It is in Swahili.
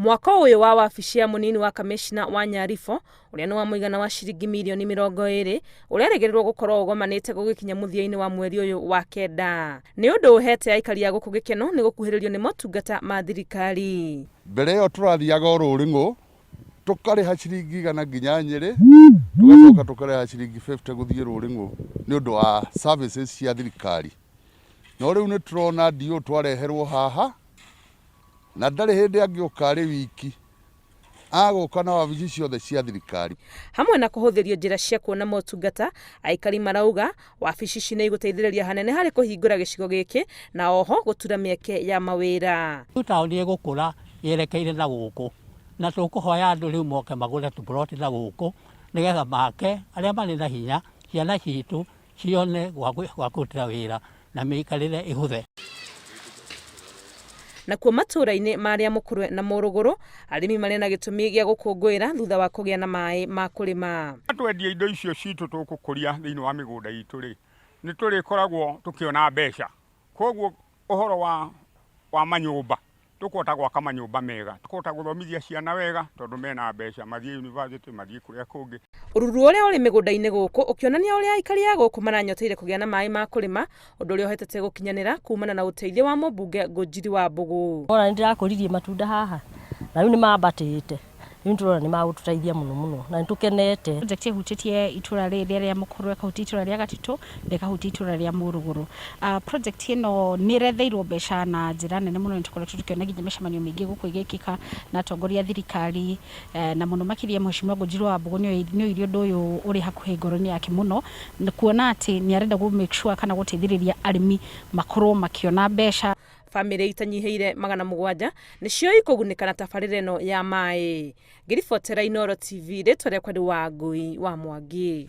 Mwaka uyu wa wabici ya munini wa kamishna wa Nyarifo uria ni wa muigana wa ciringi mirioni 20 ureregererwo gukorwo ugomanite gugikinya muthiaini wa mweri uyu wa kenda. Ni undu uhete aikari a guku gikeno ni gukuhiririo ni motungata ma thirikari. Mbere yo turathiaga Ruringu tukariha ciringi 100 nginya Nyeri, tugacoka tukariha ciringi 50 guthie Ruringu ni undu wa services cia thirikari. No riu ni turona dio twareherwo haha na ndari hindi angioka ri wiki agoka na wabici ciothe cia thirikari. Hamwe na kuhuthirio njira cia kuona motungata, aikari marauga wabici ici ni iguteithiriria hanene hari kuhingura gicigo giki na oho gutura mieke ya mawira. Tauni gukura yerekeire na guku na tukuhoya andu riu moke magure tuploti na guku nigetha make aria mari na hinya ciana citu cione gwa kutira wira na miikarire ihuthe. Na kuo matura-ini maria Mukurwe na Muruguru arimi mari na gitumi gia gukungwira thutha wa kugia na mai ma kurima. Twendia indo icio citu tukukuria thiini wa migunda itu ri ni turi koragwo tukiona mbeca, koguo uhoro wa manyumba tukota gwaka manyumba mega, tukota guthomithia ciana wega tondu mena mbeca mathie university mathie kuria kungi. Ururu uria uri migunda-ini guku ukionania uria aikari a guku maranyoteire kugia na mai ma kurima, undu uria uhotete gukinyanira kumana na uteithio wa mubunge Ngũnjiri wa Mbugu. Ona ndirakuririe matunda haha na riu ni mambatite riu turona ni magututaithia muno na nitukenete. Project ihutitie itura ria Mukurwe, kahuti itura ria Gatitu, kahuti itura ria Muruguru. Project ino ni retheirwo mbeca na njira nene muno, nitukoretwo tukiona nginya micemanio mingi guku igikika na atongoria thirikari na muno makiria Mheshimiwa Ngũnjiri wa Mbugu ni irio ndu uyu uri hakuhi ngoro-ini yake muno, kuona ati ni arenda gu make sure kana guteithiriria arimi makorwo makiona mbeca. Family itanyiheire 700 nicio ikugunika na tabarĩra ĩno ya mai. Ngiribotera Inooro TV ritwa rĩakwa nĩ Wangui wa Mwangi.